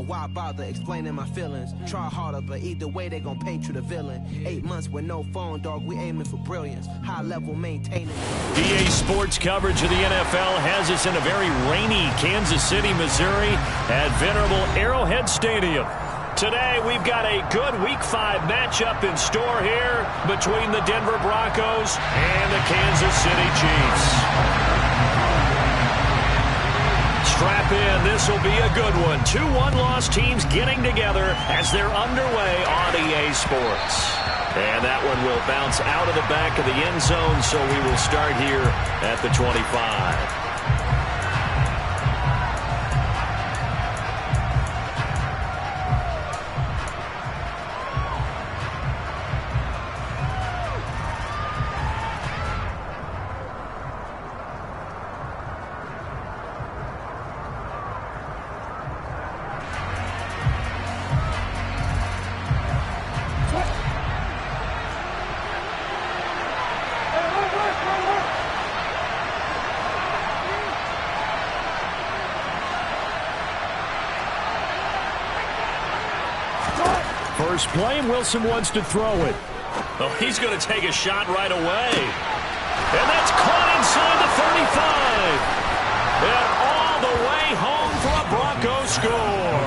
why bother explaining my feelings? Try harder, but either way they gon' paint you the villain. 8 months with no phone, dog, we aiming for brilliance. High level maintaining. EA Sports coverage of the NFL has us in a very rainy Kansas City, Missouri at venerable Arrowhead Stadium. Today we've got a good Week 5 matchup in store here between the Denver Broncos and the Kansas City Chiefs. Strap in, this will be a good one. 2 one-loss teams getting together as they're underway on EA Sports. And that one will bounce out of the back of the end zone, so we will start here at the 25. First play, and Wilson wants to throw it. Oh, he's going to take a shot right away. And that's caught inside the 35. And all the way home for a Broncos score.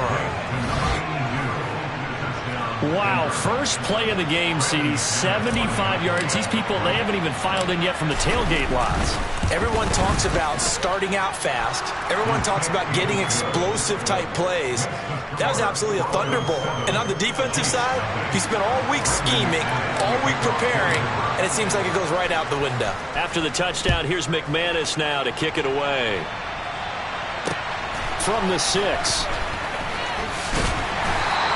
Wow, first play of the game, CD, 75 yards. These people, they haven't even filed in yet from the tailgate lots. Everyone talks about starting out fast. Everyone talks about getting explosive-type plays. That was absolutely a thunderbolt. And on the defensive side, you spent all week scheming, all week preparing, and it seems like it goes right out the window. After the touchdown, here's McManus now to kick it away. From the 6.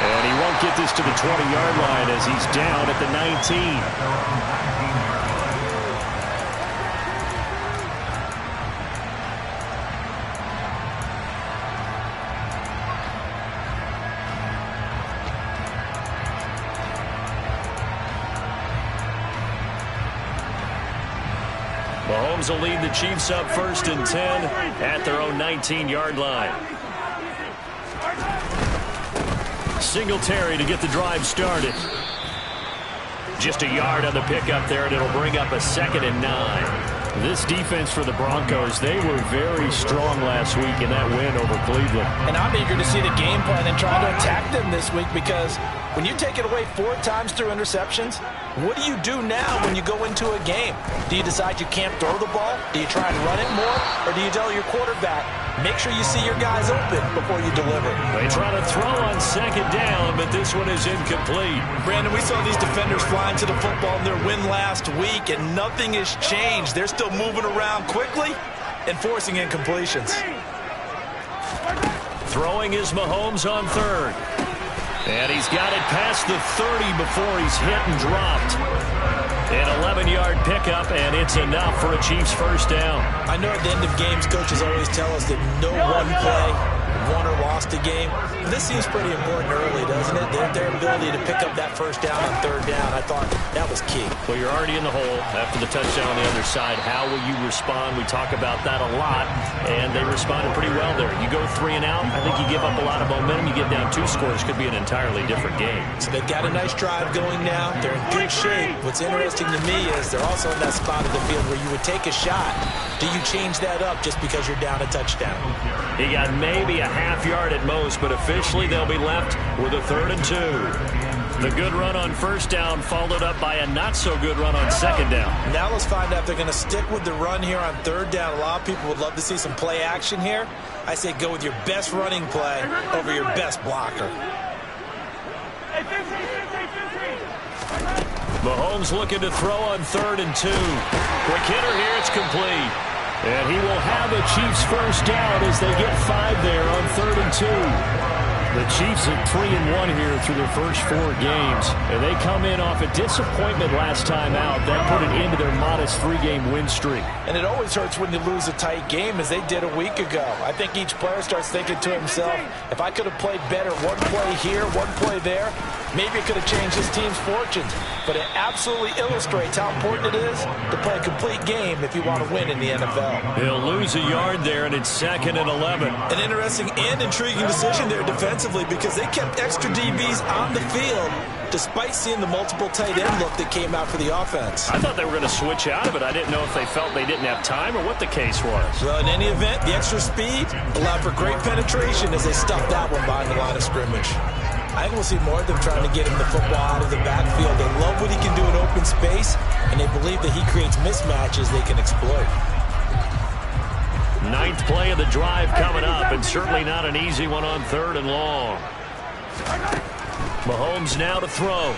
And he won't get this to the 20-yard line as he's down at the 19. Mahomes will lead the Chiefs up 1st and 10 at their own 19-yard line. Singletary to get the drive started. Just a yard on the pickup there, and it'll bring up a 2nd and 9. This defense for the Broncos, they were very strong last week in that win over Cleveland. And I'm eager to see the game plan and try to attack them this week, because when you take it away 4 times through interceptions, what do you do now when you go into a game? Do you decide you can't throw the ball? Do you try and run it more? Or do you tell your quarterback, make sure you see your guys open before you deliver? They try to throw on 2nd down, but this one is incomplete. Brandon, we saw these defenders flying to the football in their win last week, and nothing has changed. They're still moving around quickly and forcing incompletions. Throwing is Mahomes on 3rd. And he's got it past the 30 before he's hit and dropped. An 11-yard pickup, and it's enough for a Chiefs first down. I know at the end of games, coaches always tell us that no one play won or lost a game. This seems pretty important early, doesn't it? Their ability to pick up that first down on 3rd down, I thought that was key. Well, you're already in the hole after the touchdown on the other side. How will you respond? We talk about that a lot, and they responded pretty well there. You go 3 and out, I think you give up a lot of momentum. You get down 2 scores, could be an entirely different game. So they've got a nice drive going now. They're in good shape. What's interesting to me is they're also in that spot of the field where you would take a shot. Do you change that up just because you're down a touchdown? He got maybe a half yard at most, but officially they'll be left with a 3rd and 2. The good run on 1st down followed up by a not-so-good run on 2nd down. Now let's find out if they're going to stick with the run here on 3rd down. A lot of people would love to see some play action here. I say go with your best running play over your best blocker. Mahomes looking to throw on 3rd and 2. Quick hitter here, it's complete. And he will have a Chiefs first down as they get 5 there on 3rd and 2. The Chiefs are 3-1 here through their first 4 games. And they come in off a disappointment last time out. That put it into their modest 3-game win streak. And it always hurts when you lose a tight game, as they did a week ago. I think each player starts thinking to himself, if I could have played better one play here, one play there, maybe it could have changed this team's fortunes. But it absolutely illustrates how important it is to play a complete game if you want to win in the NFL. He'll lose a yard there, and it's 2nd and 11. An interesting and intriguing decision there defensively. defensively because they kept extra DBs on the field despite seeing the multiple tight end look that came out for the offense. I thought they were going to switch out of it. I didn't know if they felt they didn't have time or what the case was. Well, in any event, the extra speed allowed for great penetration as they stuffed that one behind the line of scrimmage. I think we'll see more of them trying to get him the football out of the backfield. They love what he can do in open space, and they believe that he creates mismatches they can exploit. Ninth play of the drive coming up, and certainly not an easy one on 3rd and long. Mahomes now to throw.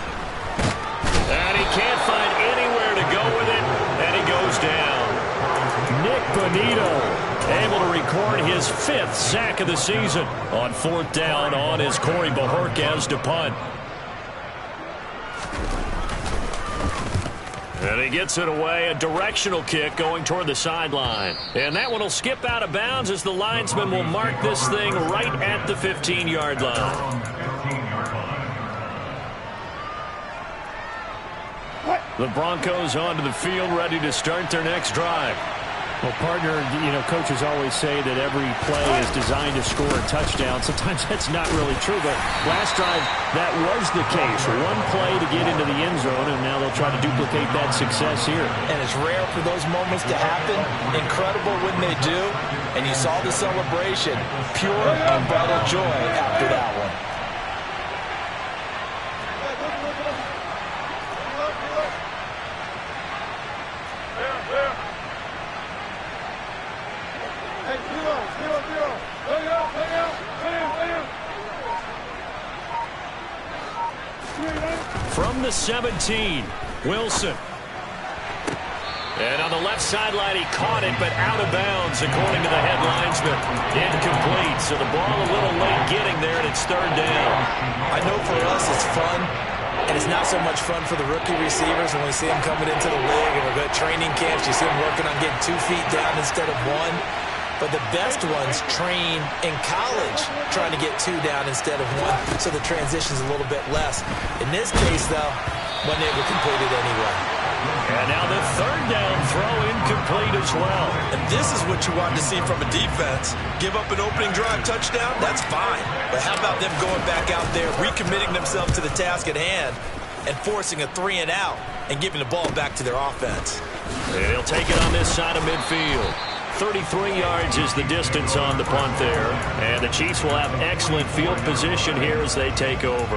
And he can't find anywhere to go with it, and he goes down. Nick Bonito able to record his 5th sack of the season on 4th down on his Corey Bojorquez to punt. And he gets it away, a directional kick going toward the sideline. And that one will skip out of bounds as the linesman will mark this thing right at the 15-yard line. The Broncos onto the field, ready to start their next drive. Well, partner, coaches always say that every play is designed to score a touchdown. Sometimes that's not really true, but last drive, that was the case. One play to get into the end zone, and now they'll try to duplicate that success here. And it's rare for those moments to happen. Incredible when they do. And you saw the celebration. Pure, unbridled joy after that one. From the 17, Wilson. And on the left sideline, he caught it, but out of bounds, according to the head linesman. Incomplete, so the ball a little late getting there, and it's 3rd down. I know for us it's fun, and it's not so much fun for the rookie receivers when we see them coming into the league, and we've got training camps. You see them working on getting 2 feet down instead of 1. But the best ones train in college trying to get 2 down instead of 1, so the transition's a little bit less. In this case, though, wasn't able to complete it anyway. And now the 3rd down throw incomplete as well. And this is what you want to see from a defense. Give up an opening drive touchdown, that's fine. But how about them going back out there, recommitting themselves to the task at hand, and forcing a 3 and out, and giving the ball back to their offense. And he'll take it on this side of midfield. 33 yards is the distance on the punt there. And the Chiefs will have excellent field position here as they take over.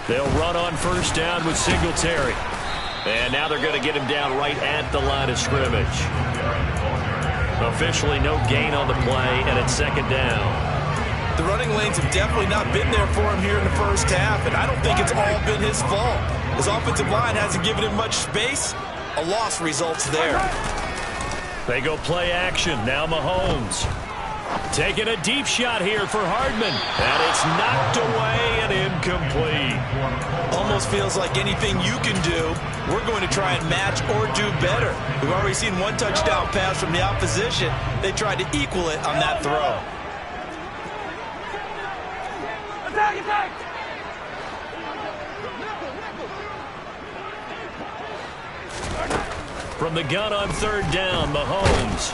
They'll run on 1st down with Singletary. And now they're going to get him down right at the line of scrimmage. Officially no gain on the play, and it's 2nd down. The running lanes have definitely not been there for him here in the first half, and I don't think it's all been his fault. His offensive line hasn't given him much space. A loss results there. They go play action. Now Mahomes. Taking a deep shot here for Hardman. And it's knocked away and incomplete. Almost feels like anything you can do, we're going to try and match or do better. We've already seen 1 touchdown pass from the opposition. They tried to equal it on that throw. From the gun on 3rd down, Mahomes.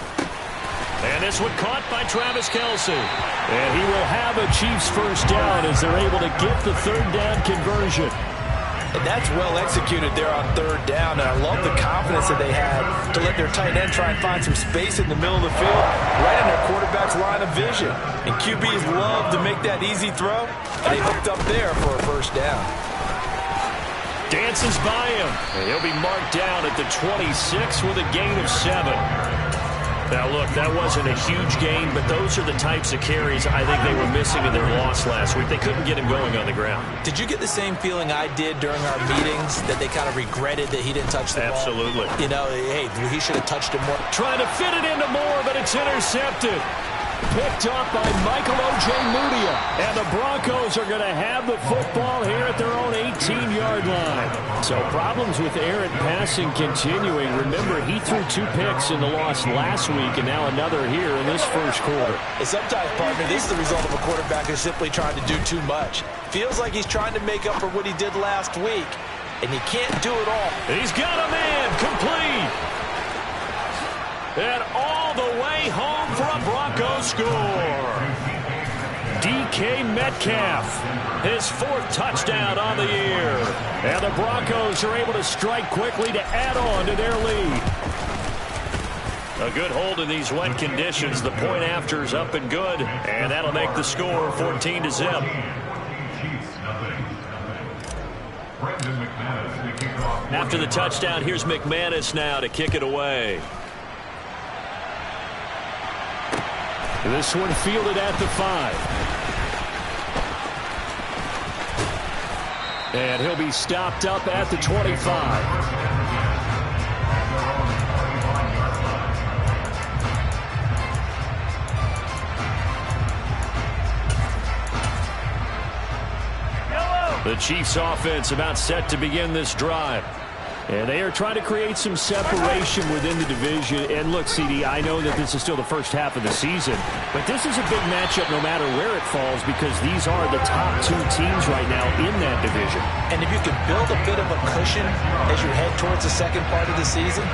And this one caught by Travis Kelce. And he will have a Chiefs 1st down as they're able to get the 3rd down conversion. And that's well executed there on 3rd down. And I love the confidence that they had to let their tight end try and find some space in the middle of the field, right in their quarterback's line of vision. And QBs love to make that easy throw, and they hooked up there for a 1st down. Dances by him. And he'll be marked down at the 26 with a gain of 7. Now, look, that wasn't a huge gain, but those are the types of carries I think they were missing in their loss last week. They couldn't get him going on the ground. Did you get the same feeling I did during our meetings, that they kind of regretted that he didn't touch the ball? Absolutely. You know, hey, he should have touched it more. Trying to fit it into Moore, but it's intercepted. Picked up by Michael Ojemudia. And the Broncos are going to have the football here at their own 18-yard line. So problems with errant passing continuing. Remember, he threw 2 picks in the loss last week, and now another here in this first quarter. And sometimes, partner, this is the result of a quarterback who's simply trying to do too much. Feels like he's trying to make up for what he did last week. and you can't do it all. He's got a man, complete. And all the way home for a Broncos score. DK Metcalf, his 4th touchdown on the year. And the Broncos are able to strike quickly to add on to their lead. A good hold in these wet conditions. The point after's up and good, and that'll make the score 14-0. After the touchdown, here's McManus now to kick it away. This one fielded at the 5. And he'll be stopped up at the 25. The Chiefs offense about set to begin this drive. And they are trying to create some separation within the division. And look, CD, I know that this is still the first half of the season, but this is a big matchup no matter where it falls because these are the top 2 teams right now in that division. And if you can build a bit of a cushion as you head towards the second part of the season,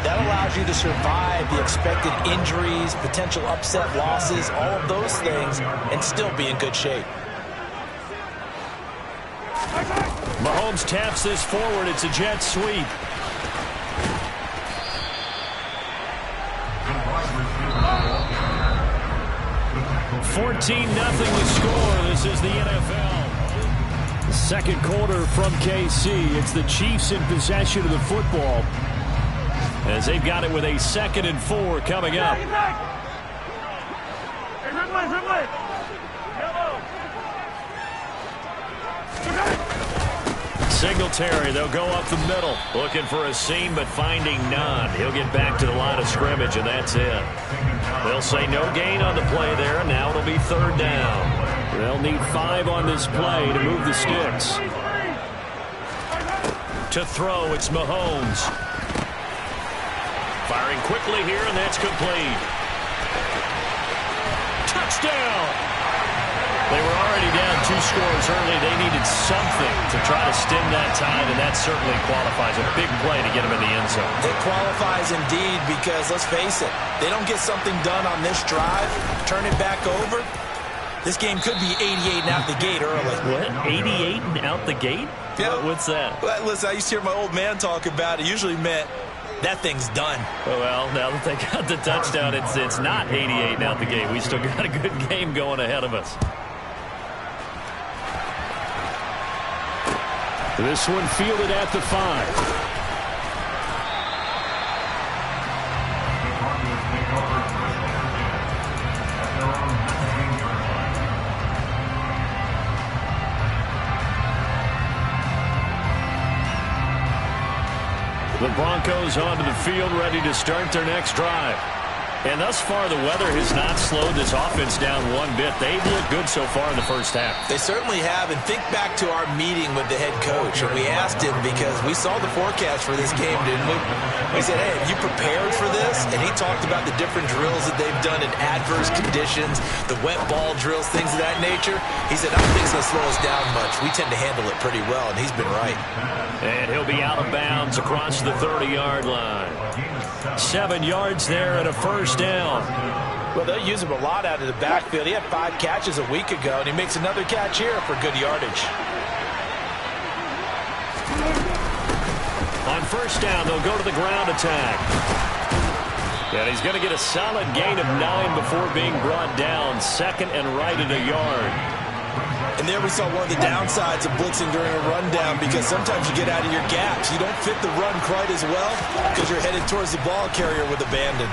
that allows you to survive the expected injuries, potential upset losses, all of those things, and still be in good shape. Mahomes taps this forward. It's a jet sweep. $14-0 the score. This is the NFL. Second quarter from KC. It's the Chiefs in possession of the football as they've got it with a 2nd and 4 coming up. Singletary, they'll go up the middle, looking for a seam, but finding none. He'll get back to the line of scrimmage, and that's it. They'll say no gain on the play there, and now it'll be 3rd down. They'll need 5 on this play to move the sticks. To throw, it's Mahomes. Firing quickly here, and that's complete. Touchdown! They were already down 2 scores early. They needed something to try to stem that tide, and that certainly qualifies. A big play to get them in the end zone. It qualifies indeed because, let's face it, they don't get something done on this drive, turn it back over, this game could be 88 and out the gate early. What? 88 and out the gate? Yeah. What's that? Well, listen, I used to hear my old man talk about it. Usually meant that thing's done. Well, now that they got the touchdown, it's not 88 and out the gate. We still got a good game going ahead of us. This one fielded at the 5. The Broncos onto the field, ready to start their next drive. And thus far, the weather has not slowed this offense down one bit. They've looked good so far in the first half. They certainly have. And think back to our meeting with the head coach. And we asked him because we saw the forecast for this game, didn't we? We said, hey, have you prepared for this? And he talked about the different drills that they've done in adverse conditions, the wet ball drills, things of that nature. He said, I don't think it's going to slow us down much. We tend to handle it pretty well, and he's been right. And he'll be out of bounds across the 30-yard line. 7 yards there and a first down. Well, they'll use him a lot out of the backfield. He had 5 catches a week ago, and he makes another catch here for good yardage. On first down, they'll go to the ground attack. And he's going to get a solid gain of 9 before being brought down. 2nd and right at a yard. And there we saw one of the downsides of blitzing during a rundown because sometimes you get out of your gaps. You don't fit the run quite as well because you're headed towards the ball carrier with abandon.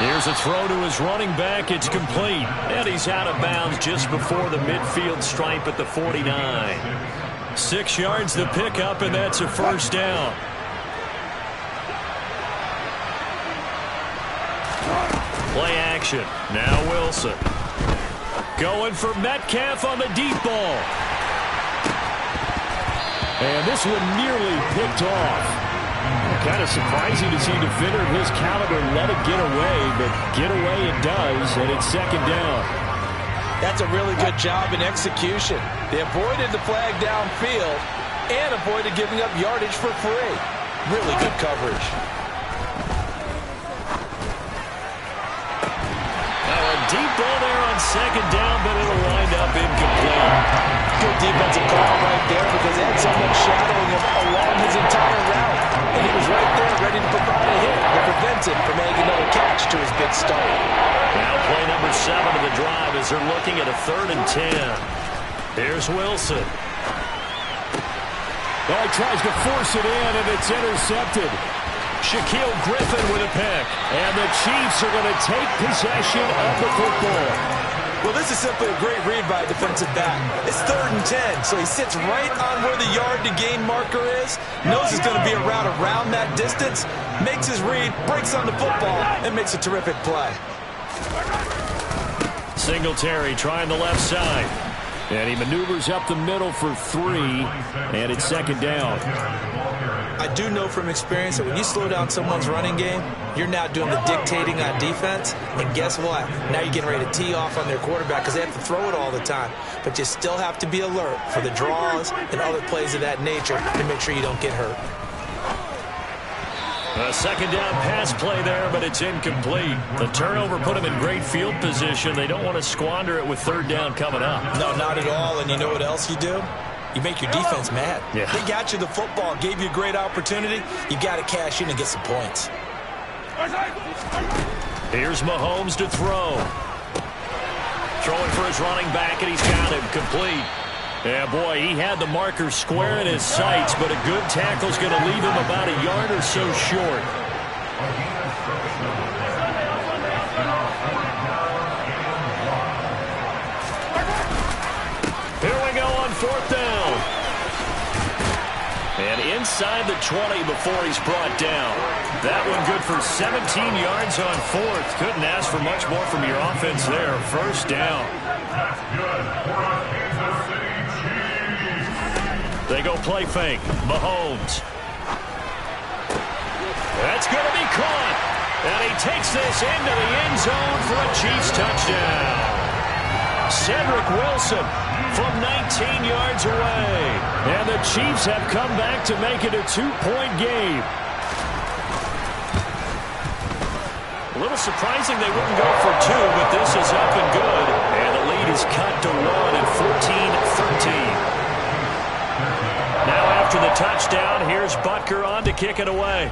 Here's a throw to his running back. It's complete. And he's out of bounds just before the midfield stripe at the 49. 6 yards the pickup, and that's a first down. Play action. Now Wilson. Going for Metcalf on the deep ball. And this one nearly picked off. Kind of surprising to see a defender of his caliber let it get away, but get away it does, and it's 2nd down. That's a really good job in execution. They avoided the flag downfield and avoided giving up yardage for free. Really good coverage. Deep ball there on second down, but it'll wind up incomplete. Good defensive call right there because they had someone shadowing him along his entire route. And he was right there ready to provide a hit that prevents him from making another catch to his big start. Now play number 7 of the drive as they're looking at a 3rd and 10. Here's Wilson. Oh, he tries to force it in, and it's intercepted. Shaquille Griffin with a pick. And the Chiefs are going to take possession of the football. Well, this is simply a great read by a defensive back. It's 3rd and 10, so he sits right on where the yard-to-gain marker is, knows it's going to be a route around that distance, makes his read, breaks on the football, and makes a terrific play. Singletary trying the left side. And he maneuvers up the middle for 3, and it's 2nd down. I do know from experience that when you slow down someone's running game, you're now doing the dictating on defense. And guess what? Now you're getting ready to tee off on their quarterback because they have to throw it all the time. But you still have to be alert for the draws and other plays of that nature to make sure you don't get hurt. A 2nd down pass play there, but it's incomplete. The turnover put them in great field position. They don't want to squander it with 3rd down coming up. No, not at all. And you know what else you do? You make your defense mad. Yeah. They got you the football, gave you a great opportunity. You got to cash in and get some points. Here's Mahomes to throw. Throwing for his running back, and he's got him complete. Yeah, boy, he had the marker square in his sights, but a good tackle's going to leave him about a yard or so short. Here we go on 4th down. And inside the 20 before he's brought down. That one good for 17 yards on 4th. Couldn't ask for much more from your offense there. 1st down. They go play fake. Mahomes. That's going to be caught. And he takes this into the end zone for a Chiefs touchdown. Cedric Wilson from 19 yards away. And the Chiefs have come back to make it a 2-point game. A little surprising they wouldn't go for 2, but this is up and good. And the lead is cut to 1 at 14-13. Now after the touchdown, here's Butker on to kick it away.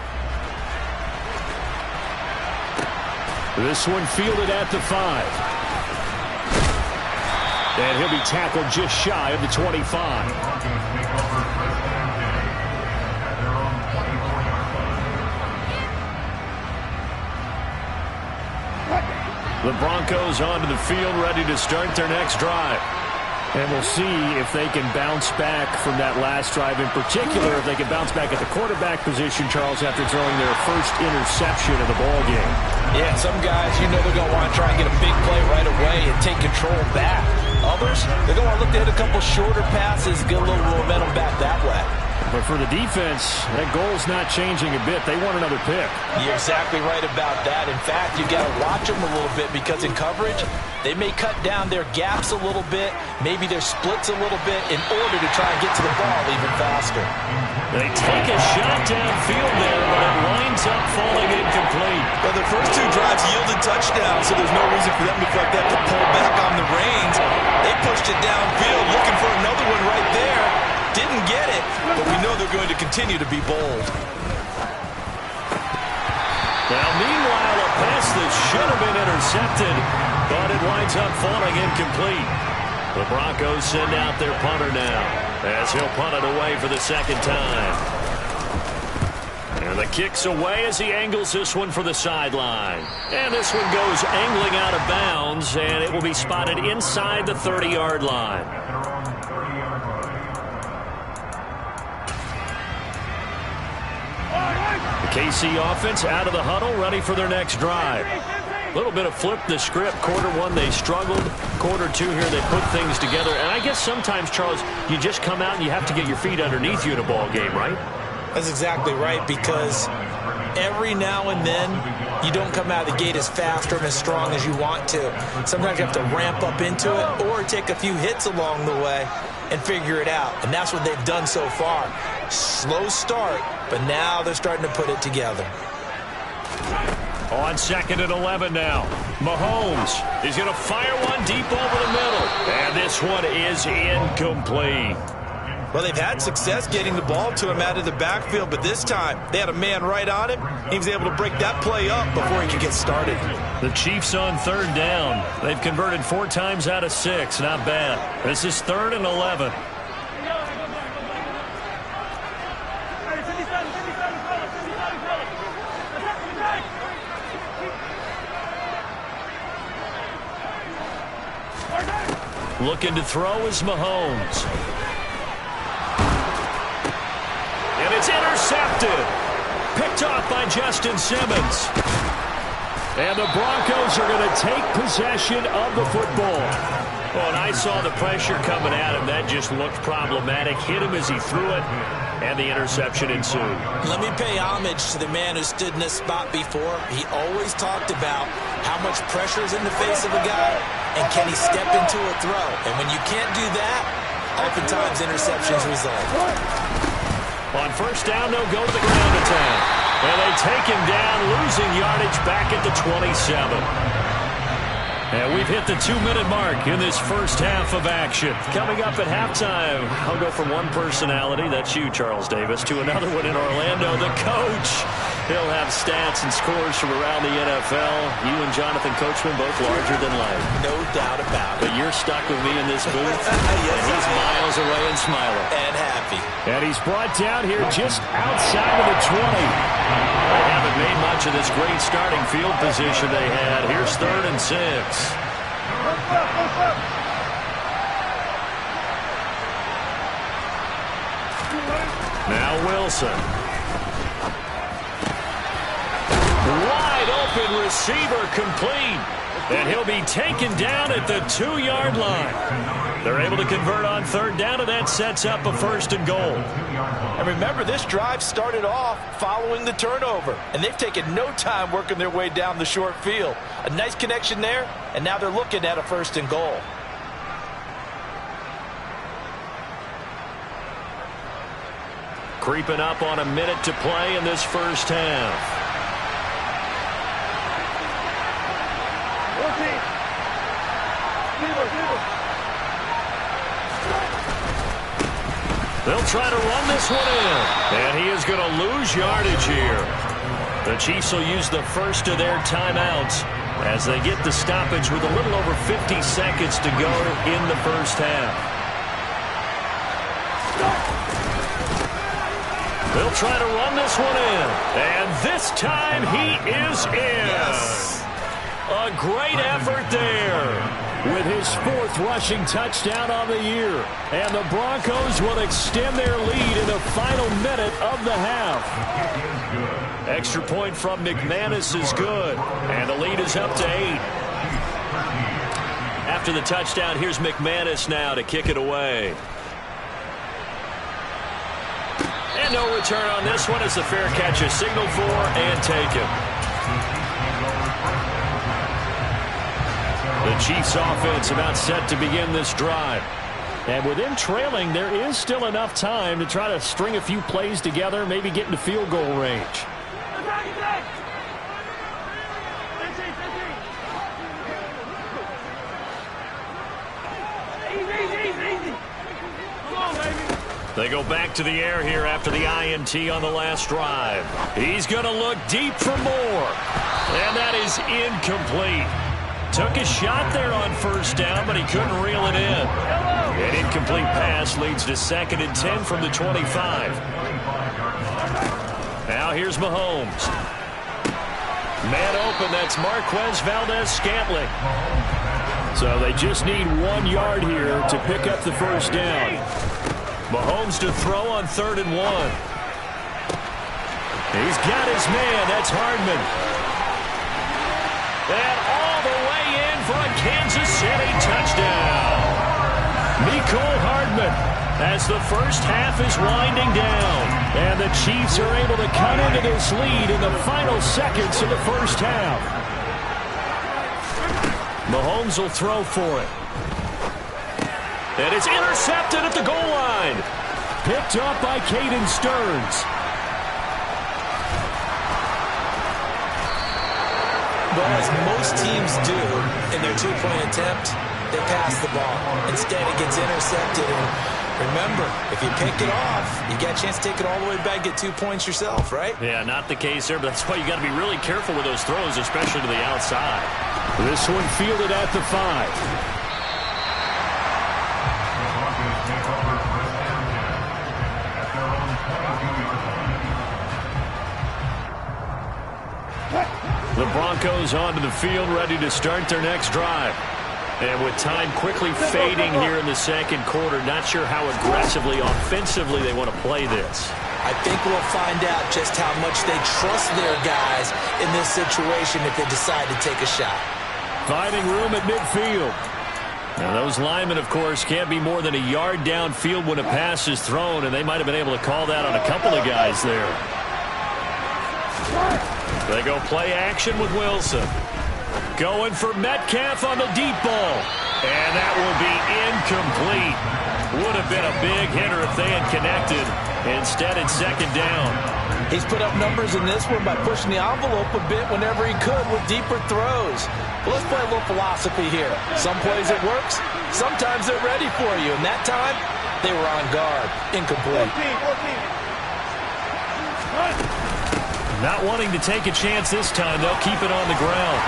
This one fielded at the 5. And he'll be tackled just shy of the 25. The Broncos onto the field, ready to start their next drive. And we'll see if they can bounce back from that last drive. In particular, if they can bounce back at the quarterback position, Charles, after throwing their first interception of the ball game. Yeah, some guys, you know they're going to want to try and get a big play right away and take control back. Others, they're going to look to hit a couple shorter passes, get a little momentum back that way. But for the defense, that goal's not changing a bit. They want another pick. You're exactly right about that. In fact, you've got to watch them a little bit because in coverage, they may cut down their gaps a little bit, maybe their splits a little bit in order to try and get to the ball even faster. They take a shot downfield there, but it winds up falling incomplete. Well, the first 2 drives yielded touchdowns, so there's no reason for them to feel like they have to pull back on the reins. They pushed it downfield, looking for another one right there. Didn't get it, but we know they're going to continue to be bold. Now, meanwhile, a pass that should have been intercepted, but it winds up falling incomplete. The Broncos send out their punter now, as he'll punt it away for the 2nd time. And the kick's away as he angles this one for the sideline. And this one goes angling out of bounds, and it will be spotted inside the 30-yard line. The KC offense out of the huddle, ready for their next drive. A little bit of flip the script. Quarter 1, they struggled. Quarter 2 here, they put things together. And I guess sometimes, Charles, you just come out and you have to get your feet underneath you in a ball game, right? That's exactly right, because every now and then you don't come out of the gate as fast or as strong as you want to. Sometimes you have to ramp up into it or take a few hits along the way and figure it out. And that's what they've done so far. Slow start, but now they're starting to put it together. On 2nd and 11 now. Mahomes is going to fire one deep over the middle. And this one is incomplete. Well, they've had success getting the ball to him out of the backfield, but this time they had a man right on him. He was able to break that play up before he could get started. The Chiefs on 3rd down. They've converted 4 times out of 6. Not bad. This is 3rd and 11. Looking to throw is Mahomes. And it's intercepted. Picked off by Justin Simmons. And the Broncos are going to take possession of the football. Oh, and I saw the pressure coming at him. That just looked problematic. Hit him as he threw it, and the interception ensued. Let me pay homage to the man who stood in this spot before. He always talked about how much pressure is in the face of a guy, and can he step into a throw. And when you can't do that, oftentimes interceptions result. On 1st down, they'll go to the ground attack. And they take him down, losing yardage back at the 27. And we've hit the 2-minute mark in this first half of action. Coming up at halftime, I'll go from one personality, that's you, Charles Davis, to another one in Orlando, the coach. He'll have stats and scores from around the NFL. You and Jonathan Coachman, both larger than life. No doubt about it. But you're stuck with me in this booth. Yes, and he's miles away and smiling. And happy. And he's brought down here just outside of the 20. They haven't made much of this great starting field position they had. Here's 3rd and 6. Now Wilson. Wide open receiver complete. And he'll be taken down at the 2-yard line. They're able to convert on 3rd down, and that sets up a 1st and goal. And remember, this drive started off following the turnover, and they've taken no time working their way down the short field. A nice connection there, and now they're looking at a 1st and goal. Creeping up on a minute to play in this first half. They'll try to run this one in. And he is going to lose yardage here. The Chiefs will use the first of their timeouts as they get the stoppage with a little over 50 seconds to go in the first half. They'll try to run this one in. And this time he is in. Yes. A great effort there with his 4th rushing touchdown on the year. And the Broncos will extend their lead in the final minute of the half. Extra point from McManus is good. And the lead is up to 8. After the touchdown, here's McManus now to kick it away. And no return on this one as the fair catch is signaled for and taken. The Chiefs offense about set to begin this drive. And with them trailing, there is still enough time to try to string a few plays together, maybe get into field goal range. They go back to the air here after the INT on the last drive. He's going to look deep for more. And that is incomplete. Took a shot there on 1st down, but he couldn't reel it in. An incomplete pass leads to 2nd and 10 from the 25. Now here's Mahomes. Man open, that's Marquez Valdes-Scantling. So they just need 1 yard here to pick up the 1st down. Mahomes to throw on 3rd and 1. He's got his man, that's Hardman. And all the way in for a Kansas City touchdown. Mecole Hardman. as the first half is winding down. And the Chiefs are able to cut into this lead in the final seconds of the first half. Mahomes will throw for it. And it's intercepted at the goal line. Picked up by Caden Stearns. Well, as most teams do in their two-point attempt, they pass the ball. Instead, it gets intercepted. And remember, if you pick it off, you get a chance to take it all the way back, get 2 points yourself, right? Yeah, not the case there, but that's why you got to be really careful with those throws, especially to the outside. This one fielded at the 5. The Broncos onto the field, ready to start their next drive. And with time quickly fading here in the second quarter, not sure how aggressively, offensively they want to play this. I think we'll find out just how much they trust their guys in this situation if they decide to take a shot. Finding room at midfield. Now those linemen, of course, can't be more than a yard downfield when a pass is thrown, and they might have been able to call that on a couple of guys there. They go play action with Wilson. Going for Metcalf on the deep ball. And that will be incomplete. Would have been a big hitter if they had connected. Instead, it's second down. He's put up numbers in this one by pushing the envelope a bit whenever he could with deeper throws. But let's play a little philosophy here. Some plays it works. Sometimes they're ready for you. And that time, they were on guard. Incomplete. Not wanting to take a chance this time, they'll keep it on the ground.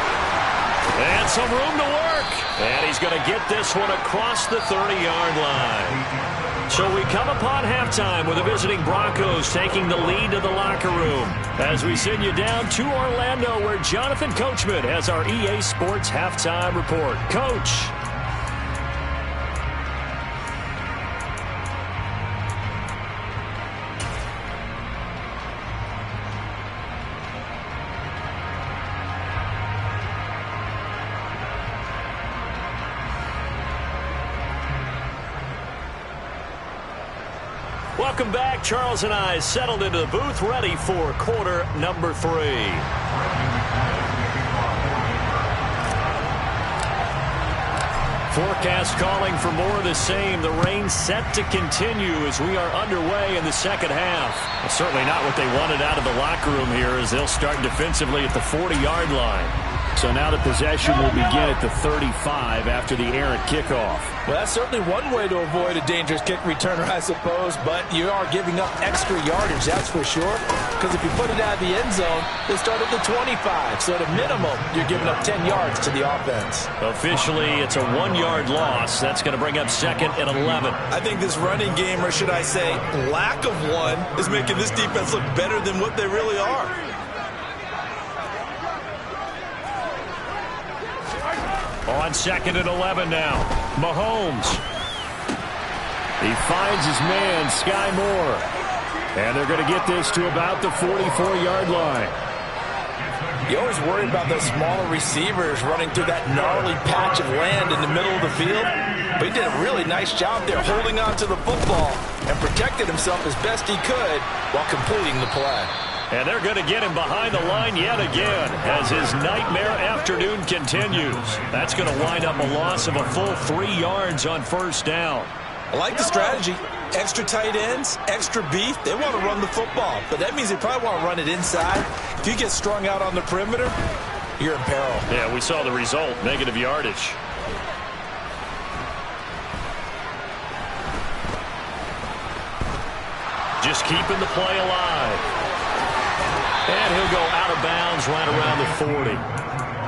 And some room to work. And he's going to get this one across the 30-yard line. So we come upon halftime with the visiting Broncos taking the lead to the locker room. As we send you down to Orlando, where Jonathan Coachman has our EA Sports halftime report. Coach. Welcome back. Charles and I settled into the booth, ready for quarter number 3. Forecast calling for more of the same. The rain set to continue as we are underway in the second half. Well, certainly not what they wanted out of the locker room here, as they'll start defensively at the 40-yard line. So now the possession will begin at the 35 after the errant kickoff. Well, that's certainly one way to avoid a dangerous kick returner, I suppose, but you are giving up extra yardage, that's for sure, because if you put it out of the end zone, they start at the 25, so at a minimum, you're giving up 10 yards to the offense. Officially, it's a 1-yard loss. That's going to bring up second and 11. I think this running game, or should I say lack of one, is making this defense look better than what they really are. On second and 11 now. Mahomes. He finds his man, Sky Moore. And they're going to get this to about the 44-yard line. You always worry about those smaller receivers running through that gnarly patch of land in the middle of the field. But he did a really nice job there holding on to the football and protected himself as best he could while completing the play. And they're going to get him behind the line yet again as his nightmare afternoon continues. That's going to wind up a loss of a full 3 yards on first down. I like the strategy. Extra tight ends, extra beef. They want to run the football, but that means they probably want to run it inside. If you get strung out on the perimeter, you're in peril. Yeah, we saw the result, negative yardage. Just keeping the play alive. And he'll go out of bounds right around the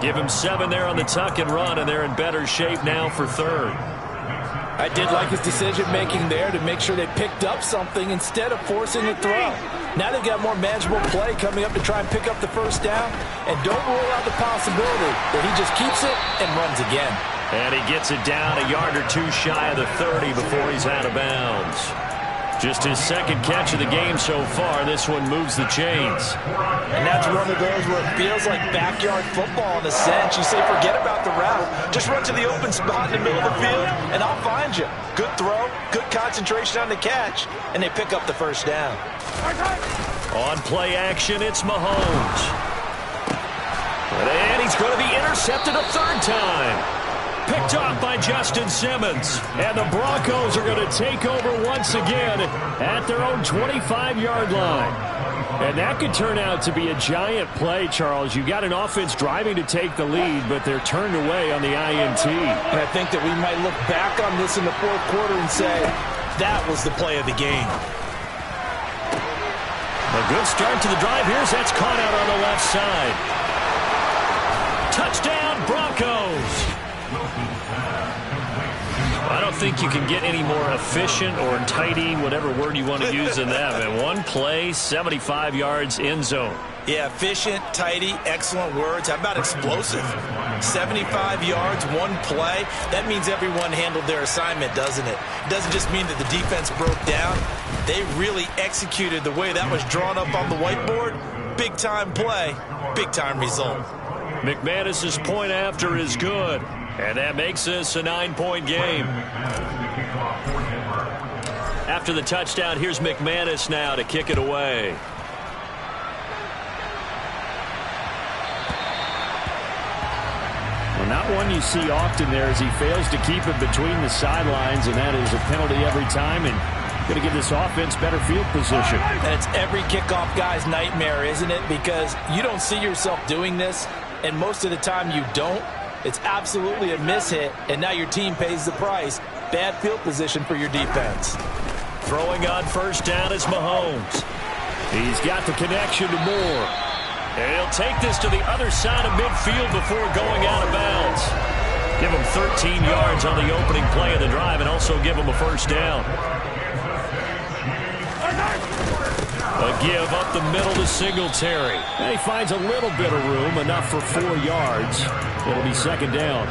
40. Give him 7 there on the tuck and run, and they're in better shape now for third. I did like his decision-making there to make sure they picked up something instead of forcing a throw. Now they've got more manageable play coming up to try and pick up the first down. And don't rule out the possibility that he just keeps it and runs again. And he gets it down a yard or two shy of the 30 before he's out of bounds. Just his second catch of the game so far. This one moves the chains. And that's one of those where it feels like backyard football in a sense. You say forget about the route. Just run to the open spot in the middle of the field, and I'll find you. Good throw, good concentration on the catch, and they pick up the first down. On play action, it's Mahomes. And he's going to be intercepted a third time. Picked off by Justin Simmons. And the Broncos are going to take over once again at their own 25-yard line. And that could turn out to be a giant play, Charles. You've got an offense driving to take the lead, but they're turned away on the INT. And I think that we might look back on this in the fourth quarter and say, that was the play of the game. A good start to the drive. That's caught out on the left side. Touchdown, Broncos. I don't think you can get any more efficient or tidy, whatever word you want to use in that. And one play, 75 yards, end zone. Yeah, efficient, tidy, excellent words. How about explosive? 75 yards, one play. That means everyone handled their assignment, doesn't it? It doesn't just mean that the defense broke down. They really executed the way that was drawn up on the whiteboard. Big-time play, big-time result. McManus's point after is good. And that makes this a 9-point game. After the touchdown, here's McManus now to kick it away. Well, not one you see often there as he fails to keep it between the sidelines, and that is a penalty every time, and going to give this offense better field position. And it's every kickoff guy's nightmare, isn't it? Because you don't see yourself doing this, and most of the time you don't. It's absolutely a mishit, and now your team pays the price. Bad field position for your defense. Throwing on first down is Mahomes. He's got the connection to Moore. And he'll take this to the other side of midfield before going out of bounds. Give him 13 yards on the opening play of the drive and also give him a first down. A give up the middle to Singletary. And he finds a little bit of room, enough for 4 yards. It'll be second down.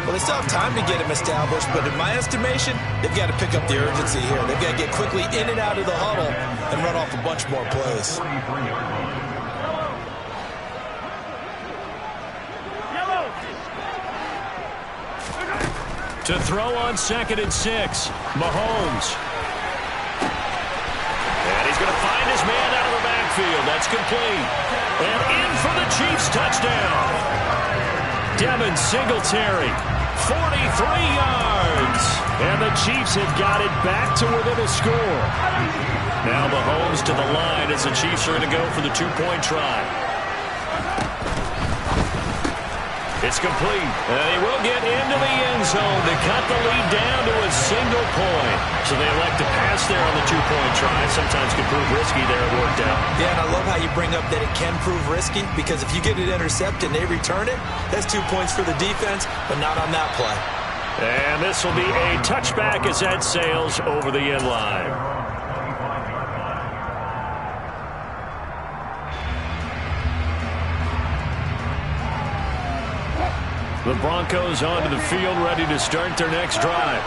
Well, they still have time to get him established, but in my estimation, they've got to pick up the urgency here. They've got to get quickly in and out of the huddle and run off a bunch more plays. To throw on 2nd and 6, Mahomes. And he's going to find his man out of the backfield. That's complete. And in for the Chiefs touchdown. Devin Singletary, 43 yards. And the Chiefs have got it back to within a score. Now Mahomes to the line as the Chiefs are going to go for the 2-point try. It's complete. And he will get into the end zone to cut the lead down to a single point. So they elect to pass there on the 2-point try. Sometimes can prove risky there. It worked out. Yeah, and I love how you bring up that it can prove risky, because if you get it intercepted and they return it, that's 2 points for the defense, but not on that play. And this will be a touchback as that sails over the end line. The Broncos onto the field, ready to start their next drive.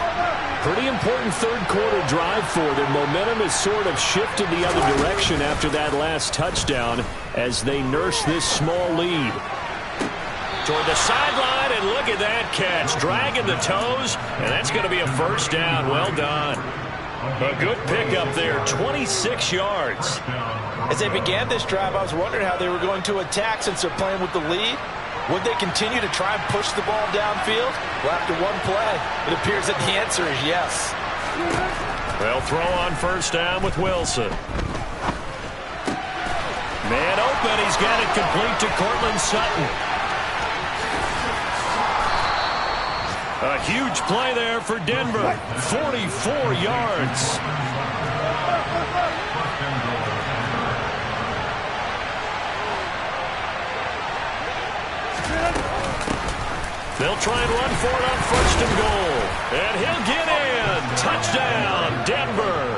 Pretty important third quarter drive for them. Momentum has sort of shifted the other direction after that last touchdown as they nurse this small lead. Toward the sideline, and look at that catch. Dragging the toes, and that's going to be a first down. Well done. A good pickup there, 26 yards. As they began this drive, I was wondering how they were going to attack since they're playing with the lead. Would they continue to try and push the ball downfield? Well, after one play, it appears that the answer is yes. They'll throw on first down with Wilson. Man open. He's got it complete to Courtland Sutton. A huge play there for Denver. 44 yards. They'll try and run for it on first and goal. And he'll get in. Touchdown, Denver.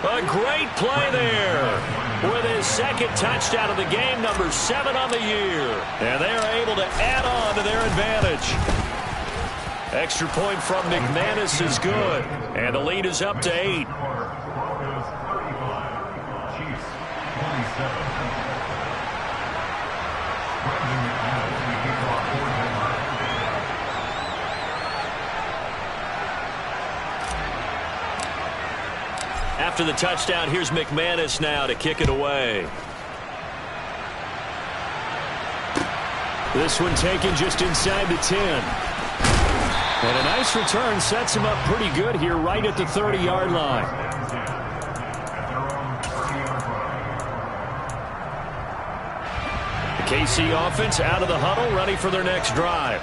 A great play there with his second touchdown of the game, number 7 on the year. And they are able to add on to their advantage. Extra point from McManus is good. And the lead is up to 8. After the touchdown, here's McManus now to kick it away. This one taken just inside the 10. And a nice return sets him up pretty good here right at the 30-yard line. The KC offense out of the huddle, ready for their next drive.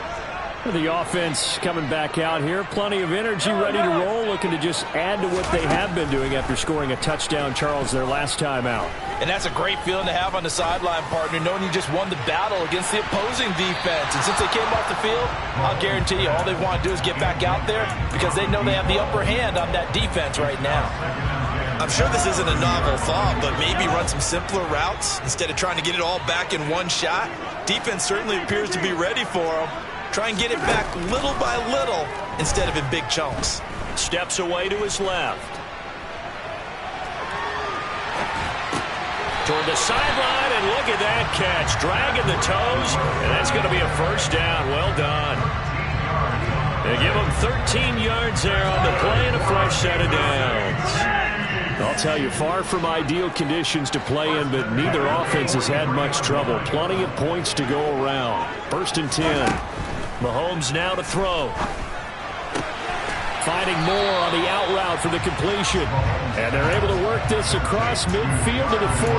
The offense coming back out here. Plenty of energy, ready to roll, looking to just add to what they have been doing after scoring a touchdown, Charles, their last time out. And that's a great feeling to have on the sideline, partner, knowing you just won the battle against the opposing defense. And since they came off the field, I'll guarantee you all they want to do is get back out there because they know they have the upper hand on that defense right now. I'm sure this isn't a novel thought, but maybe run some simpler routes instead of trying to get it all back in one shot. Defense certainly appears to be ready for them. Try and get it back little by little instead of in big chunks. Steps away to his left. Toward the sideline, and look at that catch. Dragging the toes, and that's going to be a first down. Well done. They give him 13 yards there on the play and a fresh set of downs. I'll tell you, far from ideal conditions to play in, but neither offense has had much trouble. Plenty of points to go around. First and 10. Mahomes now to throw. Finding more on the out route for the completion. And they're able to work this across midfield to the 48.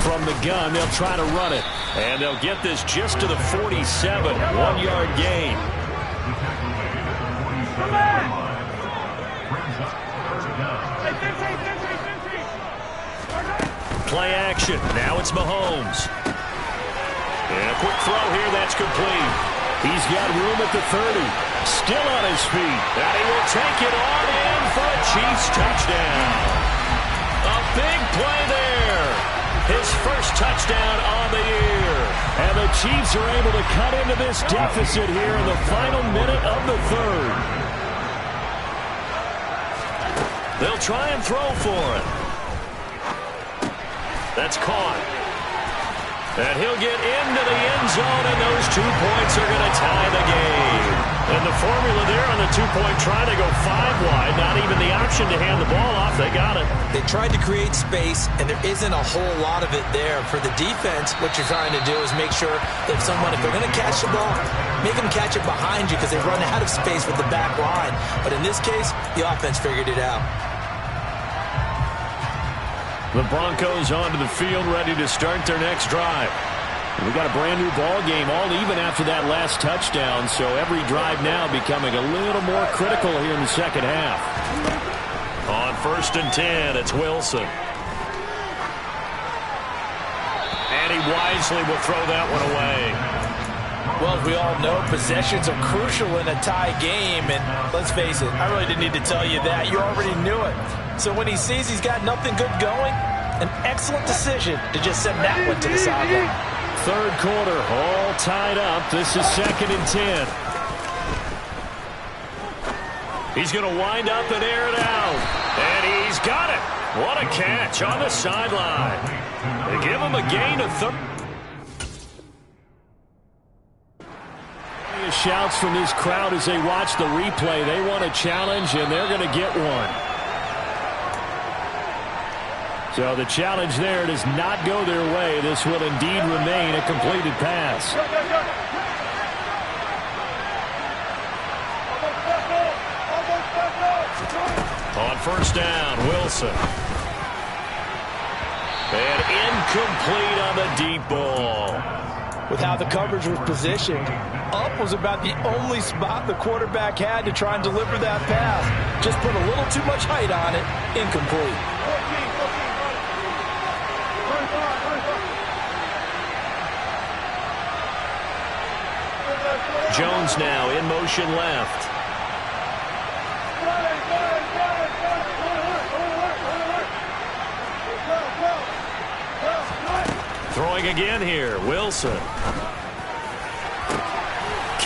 From the gun, they'll try to run it. And they'll get this just to the 47. 1-yard gain. Play action. Now it's Mahomes. And a quick throw here. That's complete. He's got room at the 30. Still on his feet. And he will take it on in for a Chiefs touchdown. A big play there. His first touchdown on the year. And the Chiefs are able to cut into this deficit here in the final minute of the third. They'll try and throw for it. That's caught. And he'll get into the end zone, and those 2 points are going to tie the game. And the formula there on the 2-point try to go 5 wide. Not even the option to hand the ball off. They got it. They tried to create space, and there isn't a whole lot of it there. For the defense, what you're trying to do is make sure that if they're going to catch the ball, make them catch it behind you because they run out of space with the back line. But in this case, the offense figured it out. The Broncos onto the field, ready to start their next drive. We got a brand new ball game, all even after that last touchdown, so every drive now becoming a little more critical here in the second half. On first and 10, it's Wilson. And he wisely will throw that one away. Well, as we all know, possessions are crucial in a tie game, and let's face it, I really didn't need to tell you that. You already knew it. So when he sees he's got nothing good going, an excellent decision to just send that one to the sideline. Third quarter, all tied up. This is second and 10. He's going to wind up and air it out. And he's got it. What a catch on the sideline. They give him a gain of 30. Shouts from this crowd as they watch the replay. They want a challenge, and they're going to get one. So the challenge there does not go their way. This will indeed remain a completed pass. On first down, Wilson. And incomplete on the deep ball. With how the coverage was positioned, up was about the only spot the quarterback had to try and deliver that pass. Just put a little too much height on it. Incomplete. Jones now in motion left. Throwing again here, Wilson.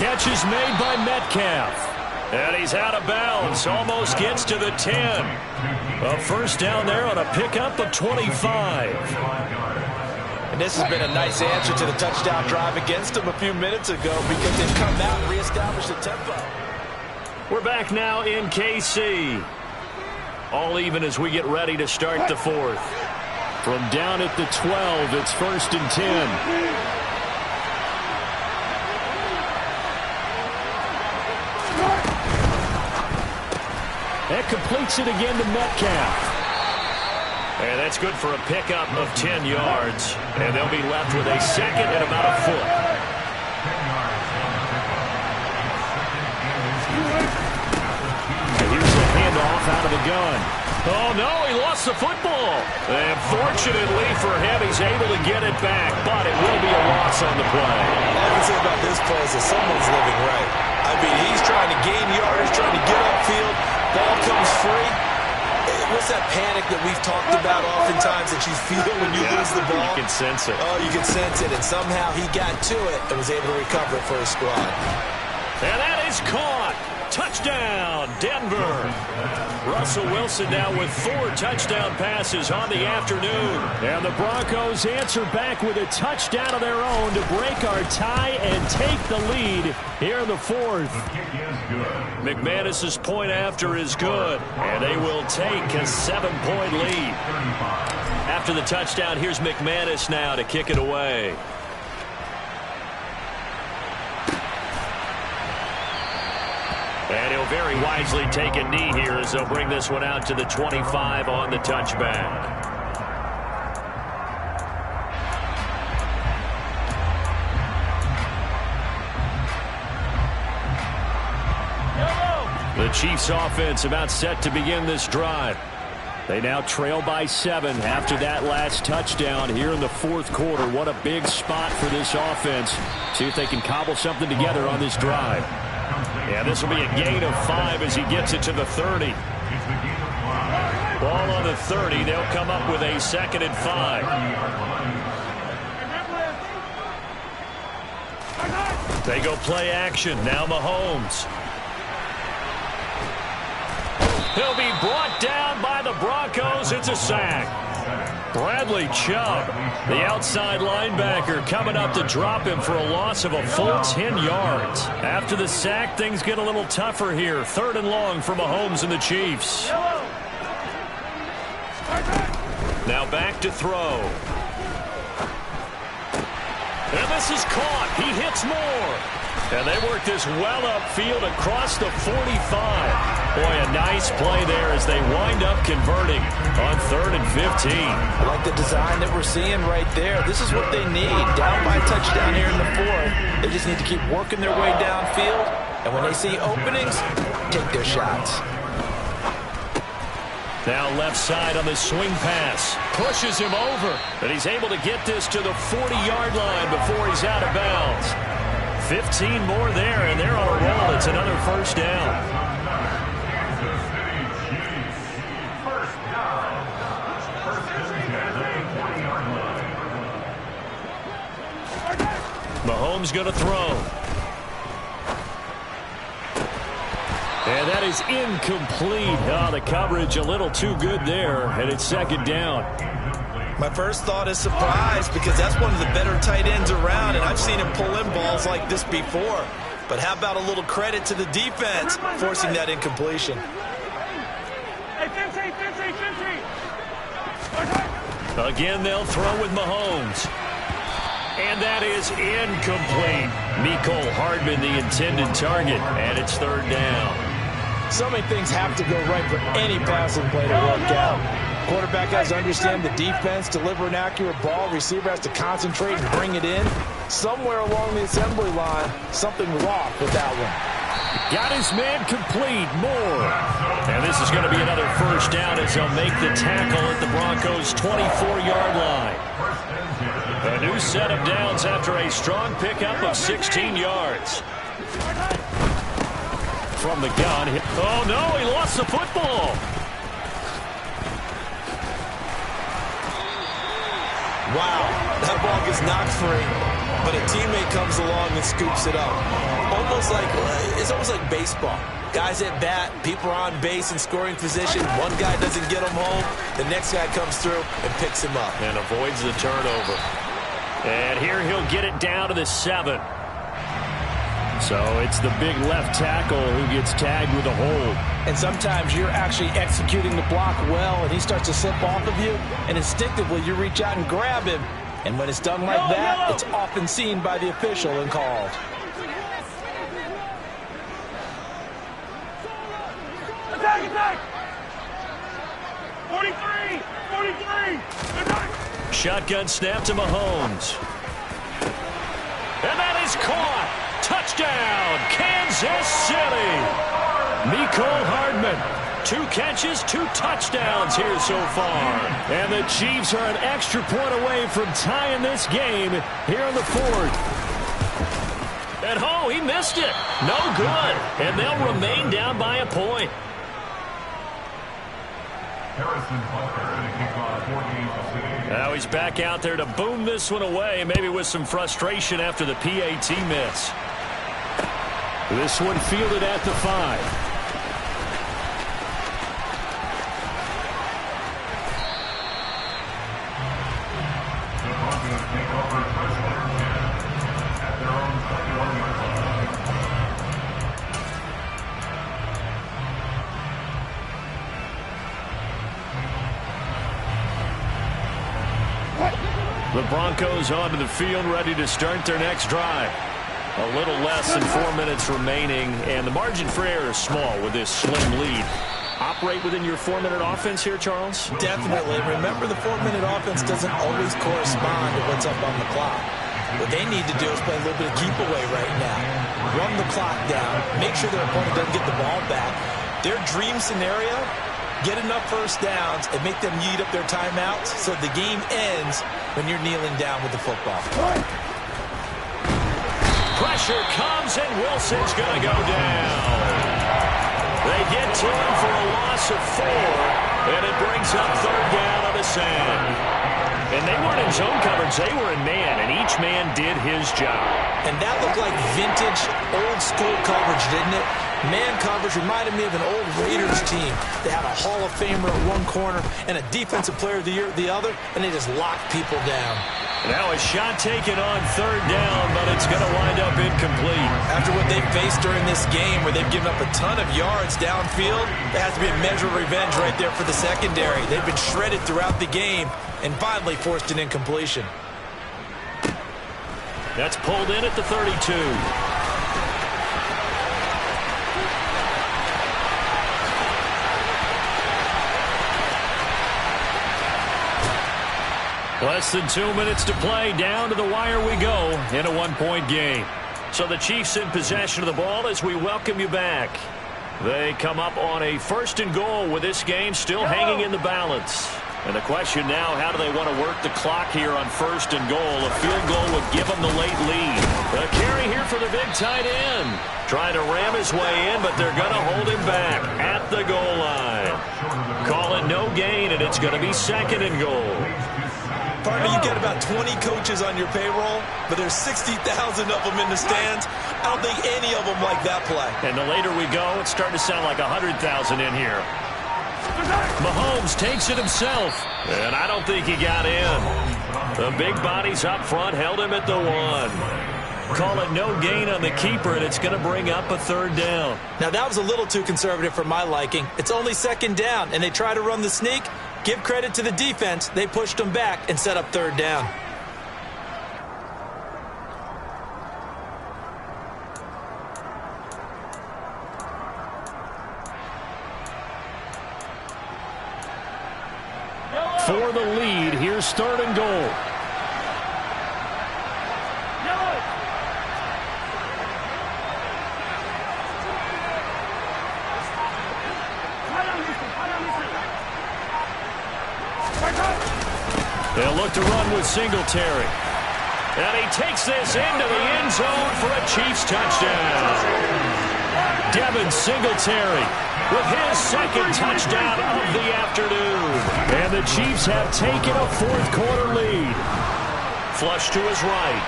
catch is made by Metcalf. And he's out of bounds. Almost gets to the 10. A first down there on a pickup of 25. And this has been a nice answer to the touchdown drive against them a few minutes ago because they've come out and reestablished the tempo. We're back now in KC. All even as we get ready to start the fourth. From down at the 12, it's 1st and 10. That completes it again to Metcalf. And that's good for a pickup of 10 yards. And they'll be left with a second and about a foot. And here's the handoff out of the gun. Oh, no, he lost the football. And fortunately for him, he's able to get it back. But it will be a loss on the play. All I can say about this play is that someone's living right. I mean, he's trying to gain yardage, trying to get upfield. Ball comes free. What's that panic that we've talked about oftentimes that you feel when you lose the ball? You can sense it. Oh, you can sense it. And somehow he got to it and was able to recover it for his squad. And that is caught. Touchdown, Denver. Russell Wilson now with 4 touchdown passes on the afternoon. And the Broncos answer back with a touchdown of their own to break our tie and take the lead here in the fourth. McManus's point after is good, and they will take a 7-point lead. After the touchdown, here's McManus now to kick it away. And he'll very wisely take a knee here as they'll bring this one out to the 25 on the touchback. The Chiefs offense about set to begin this drive. They now trail by 7 after that last touchdown here in the fourth quarter. What a big spot for this offense. See if they can cobble something together on this drive. Yeah, this will be a gain of 5 as he gets it to the 30. Ball on the 30. They'll come up with a 2nd and 5. They go play action. Now Mahomes. He'll be brought down by the Broncos. It's a sack. Bradley Chubb, the outside linebacker, coming up to drop him for a loss of a full 10 yards. After the sack, things get a little tougher here. 3rd and long for Mahomes and the Chiefs. Now back to throw. And this is caught. He hits more. And they work this well upfield across the 45. Boy, a nice play there as they wind up converting on 3rd and 15. I like the design that we're seeing right there. This is what they need. Down by a touchdown here in the fourth. They just need to keep working their way downfield. And when they see openings, take their shots. Now left side on the swing pass. Pushes him over. And he's able to get this to the 40-yard line before he's out of bounds. 15 more there, and they're on a roll. It's another first down. Mahomes going to throw. And that is incomplete. Oh, the coverage a little too good there, and it's 2nd down. My first thought is surprise because that's one of the better tight ends around, and I've seen him pull in balls like this before. But how about a little credit to the defense forcing that incompletion? Again, they'll throw with Mahomes. And that is incomplete. Mecole Hardman, the intended target, and it's 3rd down. So many things have to go right for any passing play to work out. Quarterback has to understand the defense, deliver an accurate ball. Receiver has to concentrate and bring it in. Somewhere along the assembly line, something's off with that one. Got his man complete. Moore. And this is going to be another first down as they'll make the tackle at the Broncos' 24-yard line. A new set of downs after a strong pickup of 16 yards. From the gun. Oh, no, he lost the football. Wow, that ball gets knocked free, but a teammate comes along and scoops it up. It's almost like baseball. Guys at bat, people are on base in scoring position. One guy doesn't get him home. The next guy comes through and picks him up. And avoids the turnover. And here he'll get it down to the 7. So it's the big left tackle who gets tagged with a hold. And sometimes you're actually executing the block well, and he starts to slip off of you, and instinctively you reach out and grab him. And when it's done like that, it's often seen by the official and called. Attack! 43! Shotgun snap to Mahomes. And that is caught. Touchdown, Kansas City. Mecole Hardman. 2 catches, 2 touchdowns here so far. And the Chiefs are an extra point away from tying this game here in the 4th. And he missed it. No good. And they'll remain down by a point. Now he's back out there to boom this one away, maybe with some frustration after the PAT miss. This one fielded at the 5. The Broncos onto the field, ready to start their next drive. A little less than 4 minutes remaining, and the margin for error is small with this slim lead. Operate within your 4-minute offense here, Charles? Definitely. Remember, the 4-minute offense doesn't always correspond to what's up on the clock. What they need to do is play a little bit of keep away right now. Run the clock down. Make sure their opponent doesn't get the ball back. Their dream scenario, get enough first downs and make them eat up their timeouts so the game ends when you're kneeling down with the football. Pressure comes, and Wilson's going to go down. They get to him for a loss of 4, and it brings up 3rd down on the sand. And they weren't in zone coverage. They were in man, and each man did his job. And that looked like vintage, old-school coverage, didn't it? Man coverage reminded me of an old Raiders team. They had a Hall of Famer at one corner and a Defensive Player of the Year at the other, and they just locked people down. Now a shot taken on 3rd down, but it's going to wind up incomplete. After what they faced during this game where they've given up a ton of yards downfield, there has to be a measure of revenge right there for the secondary. They've been shredded throughout the game and finally forced an incompletion. That's pulled in at the 32. Less than 2 minutes to play. Down to the wire we go in a 1-point game. So the Chiefs in possession of the ball as we welcome you back. They come up on a 1st and goal with this game still hanging in the balance. And the question now, how do they want to work the clock here on 1st and goal? A field goal would give them the late lead. A carry here for the big tight end. Trying to ram his way in, but they're going to hold him back at the goal line. Call it no gain, and it's going to be 2nd and goal. Partner, you get about 20 coaches on your payroll, but there's 60,000 of them in the stands. I don't think any of them like that play. And the later we go, it's starting to sound like 100,000 in here. Mahomes takes it himself, and I don't think he got in. The big bodies up front held him at the 1. Call it no gain on the keeper, and it's going to bring up a 3rd down. Now, that was a little too conservative for my liking. It's only 2nd down, and they try to run the sneak. Give credit to the defense. They pushed them back and set up 3rd down. For the lead, here's 3rd and goal. They'll look to run with Singletary. And he takes this into the end zone for a Chiefs touchdown. Devin Singletary with his 2nd touchdown of the afternoon. And the Chiefs have taken a 4th quarter lead. Flush to his right.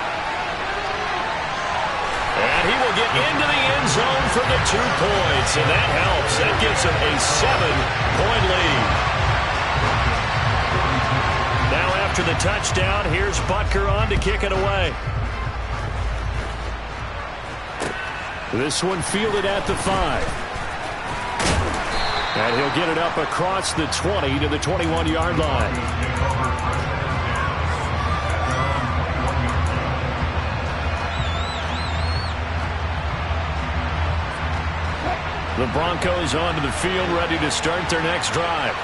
And And he will get into the end zone for the 2 points, and that helps. That gives him a 7-point lead. Now after the touchdown, here's Butker on to kick it away. This one fielded at the 5. And he'll get it up across the 20 to the 21-yard line. The Broncos onto the field, ready to start their next drive.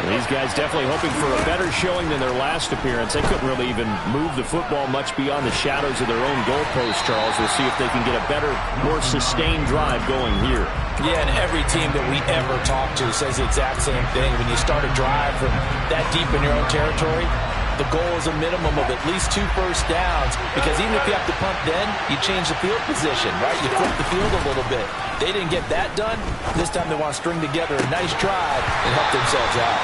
These guys definitely hoping for a better showing than their last appearance. They couldn't really even move the football much beyond the shadows of their own goalpost, Charles. We'll see if they can get a better, more sustained drive going here. Yeah, and every team that we ever talk to says the exact same thing. When you start a drive from that deep in your own territory, the goal is a minimum of at least 2 first downs, because even if you have to punt then, you change the field position, right? You flip the field a little bit. They didn't get that done. This time they want to string together a nice drive and help themselves out.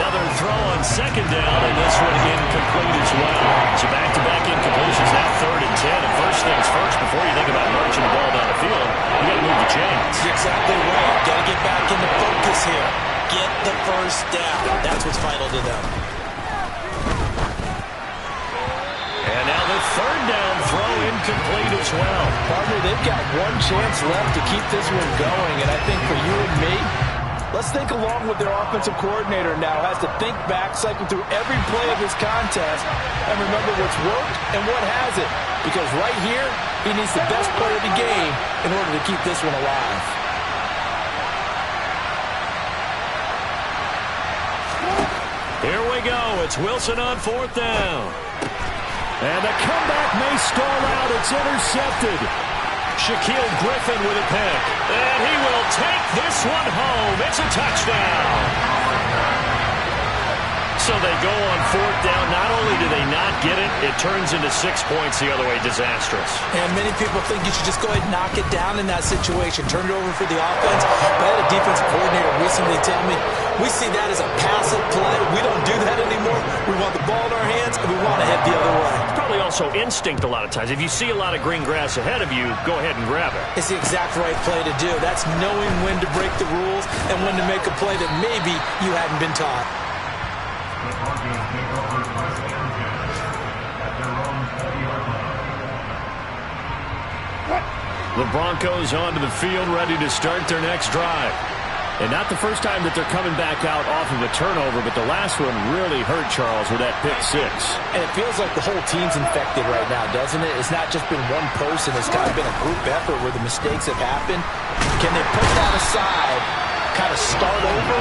Another throw on 2nd down, and this one incomplete as well. So back-to-back incompletions, now 3rd and 10. And first things first, before you think about marching the ball down the field, you got to move the chains. You're exactly right. Got to get back into focus here. Get the first down. That's what's vital to them. And now the 3rd down throw incomplete as well. Partner, they've got one chance left to keep this one going, and I think for you and me, let's think along with their offensive coordinator now. Has to think back, cycle through every play of this contest, and remember what's worked and what hasn't. Because right here, he needs the best play of the game in order to keep this one alive. Here we go. It's Wilson on 4th down. And the comeback may stall out. It's intercepted. Shaquille Griffin with a pick. And he will take this one home. It's a touchdown. So they go on 4th down. Not only do they not get it, it turns into 6 points the other way. Disastrous. And many people think you should just go ahead and knock it down in that situation. Turn it over for the offense. But I had a defensive coordinator recently tell me, we see that as a passive play. We don't do that anymore. We want the ball in our hands, and we want to head the other way. It's probably also instinct a lot of times. If you see a lot of green grass ahead of you, go ahead and grab it. It's the exact right play to do. That's knowing when to break the rules and when to make a play that maybe you hadn't been taught. The Broncos onto the field, ready to start their next drive. And not the first time that they're coming back out off of a turnover, but the last one really hurt Charles with that pick 6. And it feels like the whole team's infected right now, doesn't it? It's not just been one person. It's kind of been a group effort where the mistakes have happened. Can they put that aside, kind of start over,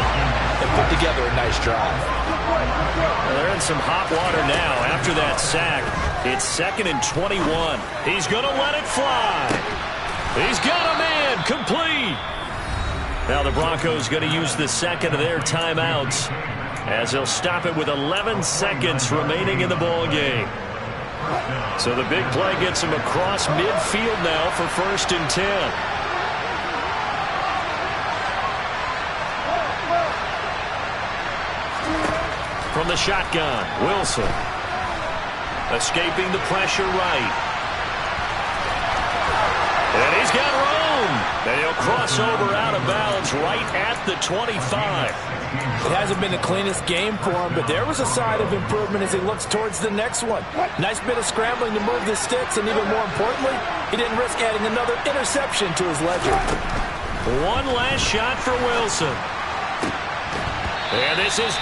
and put together a nice drive? Well, they're in some hot water now after that sack. It's 2nd and 21. He's going to let it fly. He's got a man, complete. Now the Broncos going to use the 2nd of their timeouts as they'll stop it with 11 seconds remaining in the ball game. So the big play gets him across midfield now for 1st and 10. From the shotgun, Wilson. Escaping the pressure right. And he's got room. And he'll cross over out of bounds right at the 25. It hasn't been the cleanest game for him, but there was a sign of improvement as he looks towards the next one. Nice bit of scrambling to move the sticks, and even more importantly, he didn't risk adding another interception to his ledger. One last shot for Wilson. And this is